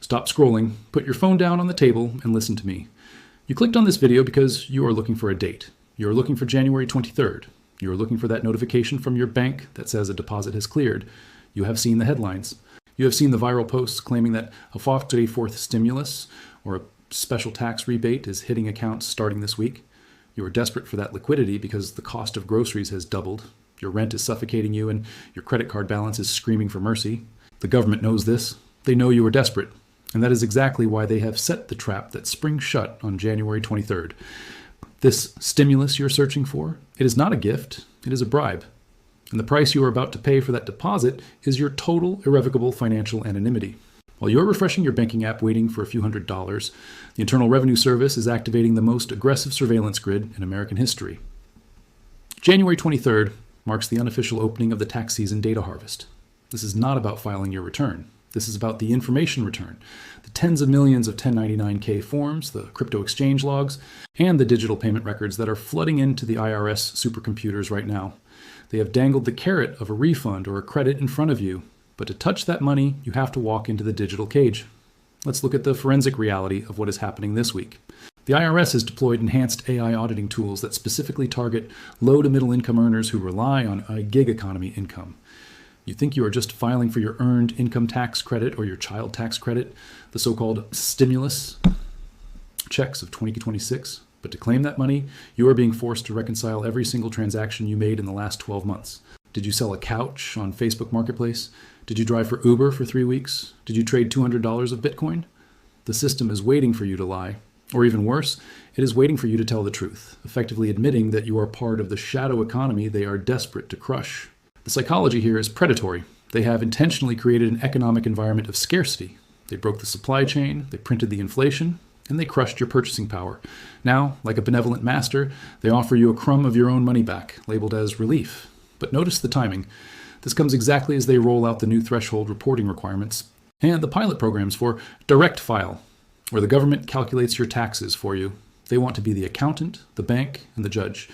Stop scrolling, put your phone down on the table, and listen to me. You clicked on this video because you are looking for a date. You are looking for January 23rd. You are looking for that notification from your bank that says a deposit has cleared. You have seen the headlines. You have seen the viral posts claiming that a fourth stimulus or a special tax rebate is hitting accounts starting this week. You are desperate for that liquidity because the cost of groceries has doubled. Your rent is suffocating you and your credit card balance is screaming for mercy. The government knows this. They know you are desperate. And that is exactly why they have set the trap that springs shut on January 23rd. This stimulus you're searching for, it is not a gift, it is a bribe. And the price you are about to pay for that deposit is your total irrevocable financial anonymity. While you're refreshing your banking app waiting for a few $100s, the Internal Revenue Service is activating the most aggressive surveillance grid in American history. January 23rd marks the unofficial opening of the tax season data harvest. This is not about filing your return. This is about the information return, the tens of millions of 1099-K forms, the crypto exchange logs, and the digital payment records that are flooding into the IRS supercomputers right now. They have dangled the carrot of a refund or a credit in front of you, but to touch that money, you have to walk into the digital cage. Let's look at the forensic reality of what is happening this week. The IRS has deployed enhanced AI auditing tools that specifically target low to middle income earners who rely on a gig economy income. You think you are just filing for your earned income tax credit or your child tax credit, the so-called stimulus checks of 2026. But to claim that money, you are being forced to reconcile every single transaction you made in the last 12 months. Did you sell a couch on Facebook Marketplace? Did you drive for Uber for 3 weeks? Did you trade $200 of Bitcoin? The system is waiting for you to lie. Or even worse, it is waiting for you to tell the truth, effectively admitting that you are part of the shadow economy they are desperate to crush. The psychology here is predatory. They have intentionally created an economic environment of scarcity. They broke the supply chain, they printed the inflation, and they crushed your purchasing power. Now, like a benevolent master, they offer you a crumb of your own money back, labeled as relief. But notice the timing. This comes exactly as they roll out the new threshold reporting requirements and the pilot programs for direct file, where the government calculates your taxes for you. They want to be the accountant, the bank, and the judge.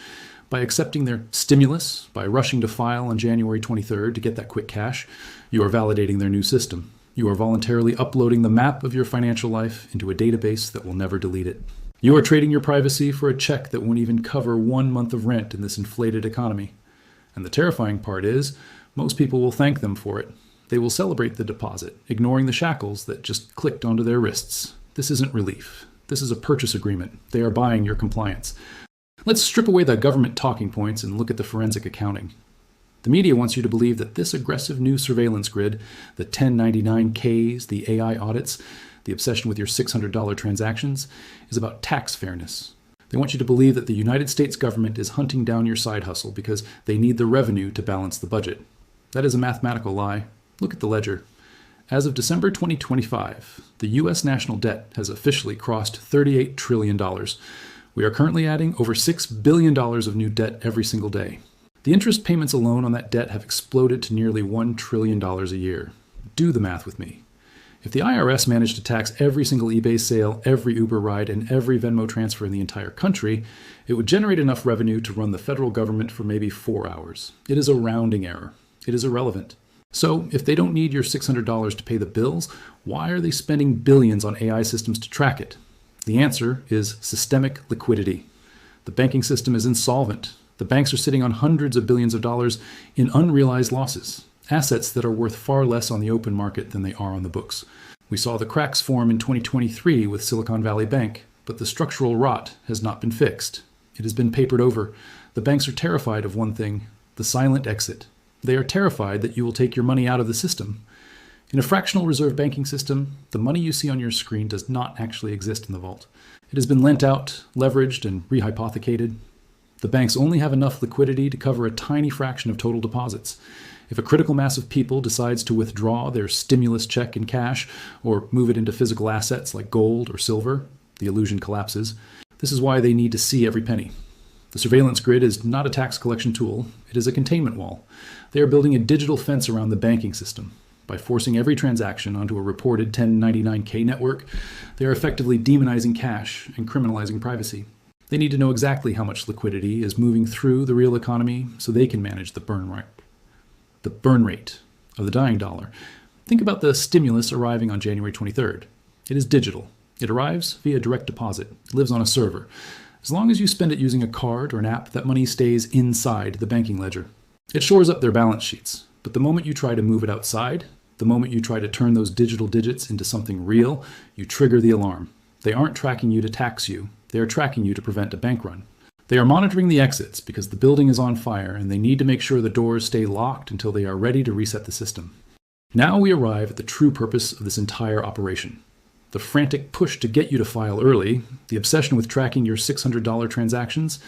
By accepting their stimulus, by rushing to file on January 23rd to get that quick cash, you are validating their new system. You are voluntarily uploading the map of your financial life into a database that will never delete it. You are trading your privacy for a check that won't even cover 1 month of rent in this inflated economy. And the terrifying part is, most people will thank them for it. They will celebrate the deposit, ignoring the shackles that just clicked onto their wrists. This isn't relief. This is a purchase agreement. They are buying your compliance. Let's strip away the government talking points and look at the forensic accounting. The media wants you to believe that this aggressive new surveillance grid, the 1099-Ks, the AI audits, the obsession with your $600 transactions, is about tax fairness. They want you to believe that the United States government is hunting down your side hustle because they need the revenue to balance the budget. That is a mathematical lie. Look at the ledger. As of December 2025, the U.S. national debt has officially crossed $38 trillion. We are currently adding over $6 billion of new debt every single day. The interest payments alone on that debt have exploded to nearly $1 trillion a year. Do the math with me. If the IRS managed to tax every single eBay sale, every Uber ride, and every Venmo transfer in the entire country, it would generate enough revenue to run the federal government for maybe 4 hours. It is a rounding error. It is irrelevant. So if they don't need your $600 to pay the bills, why are they spending billions on AI systems to track it? The answer is systemic liquidity. The banking system is insolvent. The banks are sitting on hundreds of billions of dollars in unrealized losses, assets that are worth far less on the open market than they are on the books. We saw the cracks form in 2023 with Silicon Valley Bank, but the structural rot has not been fixed. It has been papered over. The banks are terrified of one thing, the silent exit. They are terrified that you will take your money out of the system. In a fractional reserve banking system, the money you see on your screen does not actually exist in the vault. It has been lent out, leveraged, and rehypothecated. The banks only have enough liquidity to cover a tiny fraction of total deposits. If a critical mass of people decides to withdraw their stimulus check in cash or move it into physical assets like gold or silver, the illusion collapses. This is why they need to see every penny. The surveillance grid is not a tax collection tool, it is a containment wall. They are building a digital fence around the banking system. By forcing every transaction onto a reported 1099-K network, they are effectively demonizing cash and criminalizing privacy. They need to know exactly how much liquidity is moving through the real economy so they can manage the burn rate of the dying dollar. Think about the stimulus arriving on January 23rd. It is digital. It arrives via direct deposit. It lives on a server. As long as you spend it using a card or an app, that money stays inside the banking ledger. It shores up their balance sheets, but the moment you try to move it outside, the moment you try to turn those digital digits into something real, you trigger the alarm. They aren't tracking you to tax you. They are tracking you to prevent a bank run. They are monitoring the exits because the building is on fire and they need to make sure the doors stay locked until they are ready to reset the system. Now we arrive at the true purpose of this entire operation. The frantic push to get you to file early, the obsession with tracking your $600 transactions,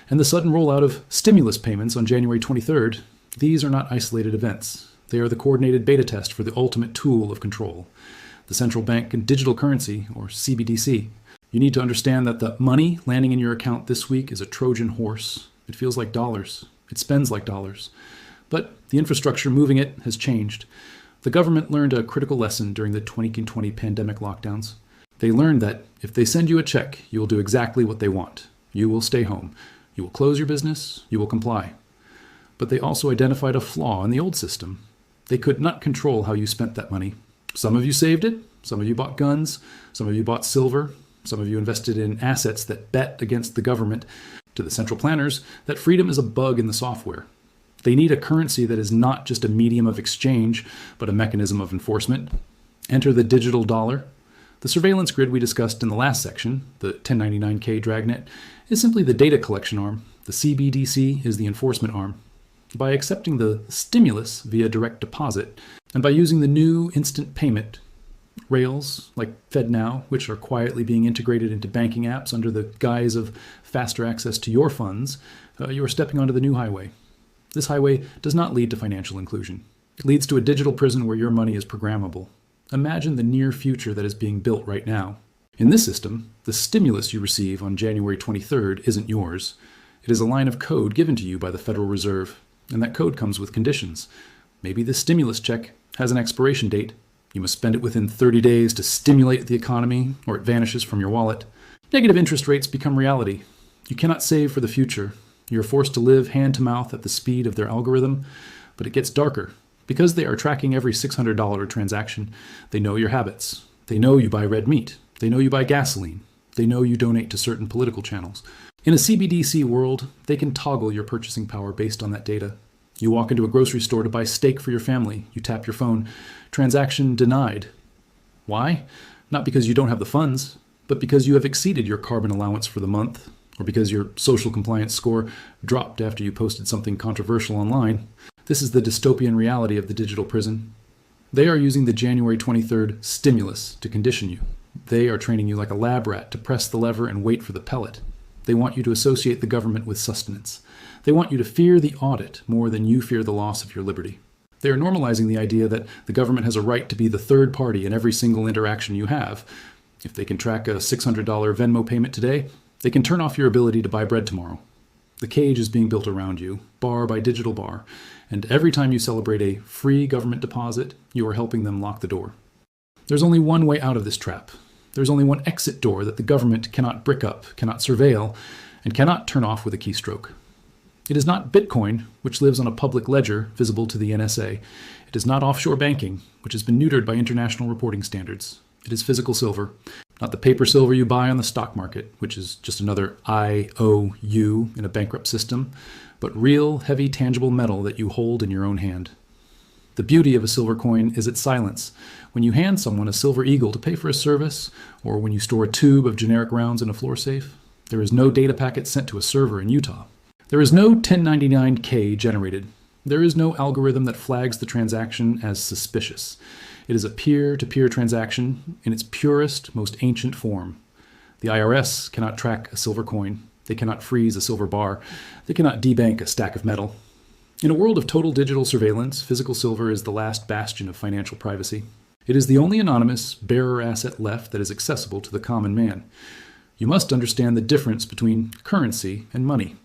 and the sudden rollout of stimulus payments on January 23rd, these are not isolated events. They are the coordinated beta test for the ultimate tool of control, the central bank and digital currency, or CBDC. You need to understand that the money landing in your account this week is a Trojan horse. It feels like dollars. It spends like dollars. But the infrastructure moving it has changed. The government learned a critical lesson during the 2020 pandemic lockdowns. They learned that if they send you a check, you will do exactly what they want. You will stay home. You will close your business. You will comply. But they also identified a flaw in the old system. They could not control how you spent that money. Some of you saved it. Some of you bought guns. Some of you bought silver. Some of you invested in assets that bet against the government. To the central planners, that freedom is a bug in the software. They need a currency that is not just a medium of exchange, but a mechanism of enforcement. Enter the digital dollar. The surveillance grid we discussed in the last section, the 1099K dragnet, is simply the data collection arm. The CBDC is the enforcement arm. By accepting the stimulus via direct deposit, and by using the new instant payment rails like FedNow, which are quietly being integrated into banking apps under the guise of faster access to your funds, you are stepping onto the new highway. This highway does not lead to financial inclusion. It leads to a digital prison where your money is programmable. Imagine the near future that is being built right now. In this system, the stimulus you receive on January 23rd isn't yours. It is a line of code given to you by the Federal Reserve, and that code comes with conditions. Maybe the stimulus check has an expiration date. You must spend it within 30 days to stimulate the economy, or it vanishes from your wallet. Negative interest rates become reality. You cannot save for the future. You are forced to live hand to mouth at the speed of their algorithm, but it gets darker. Because they are tracking every $600 transaction, they know your habits. They know you buy red meat. They know you buy gasoline. They know you donate to certain political channels. In a CBDC world, they can toggle your purchasing power based on that data. You walk into a grocery store to buy steak for your family. You tap your phone. Transaction denied. Why? Not because you don't have the funds, but because you have exceeded your carbon allowance for the month, or because your social compliance score dropped after you posted something controversial online. This is the dystopian reality of the digital prison. They are using the January 23rd stimulus to condition you. They are training you like a lab rat to press the lever and wait for the pellet. They want you to associate the government with sustenance. They want you to fear the audit more than you fear the loss of your liberty. They are normalizing the idea that the government has a right to be the third party in every single interaction you have. If they can track a $600 Venmo payment today, they can turn off your ability to buy bread tomorrow. The cage is being built around you, bar by digital bar, and every time you celebrate a free government deposit, you are helping them lock the door. There's only one way out of this trap. There's only one exit door that the government cannot brick up, cannot surveil, and cannot turn off with a keystroke. It is not Bitcoin, which lives on a public ledger visible to the NSA. It is not offshore banking, which has been neutered by international reporting standards. It is physical silver, not the paper silver you buy on the stock market, which is just another IOU in a bankrupt system, but real, heavy, tangible metal that you hold in your own hand. The beauty of a silver coin is its silence. When you hand someone a silver eagle to pay for a service, or when you store a tube of generic rounds in a floor safe, there is no data packet sent to a server in Utah. There is no 1099K generated. There is no algorithm that flags the transaction as suspicious. It is a peer-to-peer transaction in its purest, most ancient form. The IRS cannot track a silver coin. They cannot freeze a silver bar. They cannot debank a stack of metal. In a world of total digital surveillance, physical silver is the last bastion of financial privacy. It is the only anonymous bearer asset left that is accessible to the common man. You must understand the difference between currency and money.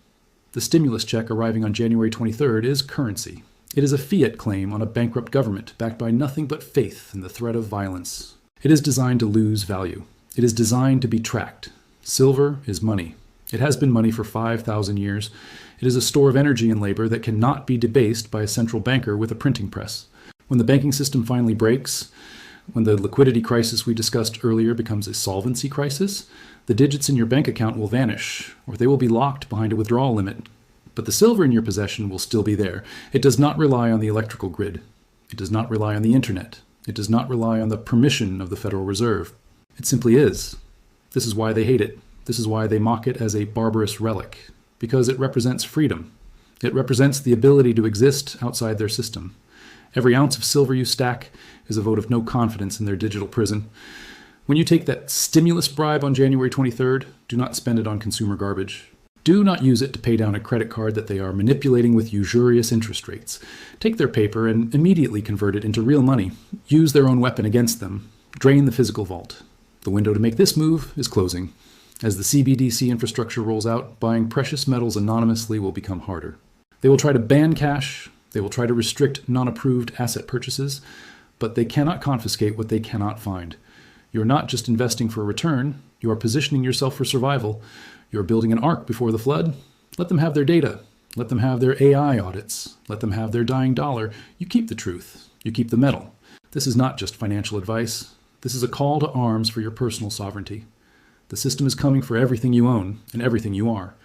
The stimulus check arriving on January 23rd is currency. It is a fiat claim on a bankrupt government backed by nothing but faith and the threat of violence. It is designed to lose value. It is designed to be tracked. Silver is money. It has been money for 5,000 years. It is a store of energy and labor that cannot be debased by a central banker with a printing press. When the banking system finally breaks, When the liquidity crisis we discussed earlier becomes a solvency crisis, the digits in your bank account will vanish, or they will be locked behind a withdrawal limit. But the silver in your possession will still be there. It does not rely on the electrical grid. It does not rely on the internet. It does not rely on the permission of the Federal Reserve. It simply is. This is why they hate it. This is why they mock it as a barbarous relic, because it represents freedom. It represents the ability to exist outside their system. Every ounce of silver you stack is a vote of no confidence in their digital prison. When you take that stimulus bribe on January 23rd, do not spend it on consumer garbage. Do not use it to pay down a credit card that they are manipulating with usurious interest rates. Take their paper and immediately convert it into real money. Use their own weapon against them. Drain the physical vault. The window to make this move is closing. As the CBDC infrastructure rolls out, buying precious metals anonymously will become harder. They will try to ban cash. They will try to restrict non-approved asset purchases, but they cannot confiscate what they cannot find. You're not just investing for a return. You are positioning yourself for survival. You're building an ark before the flood. Let them have their data. Let them have their AI audits. Let them have their dying dollar. You keep the truth. You keep the metal. This is not just financial advice. This is a call to arms for your personal sovereignty. The system is coming for everything you own and everything you are.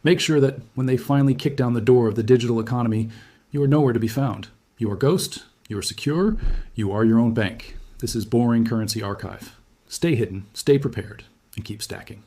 Make sure that when they finally kick down the door of the digital economy, you are nowhere to be found. You are ghost. You are secure. You are your own bank. This is Boring Currency Archive. Stay hidden, stay prepared, and keep stacking.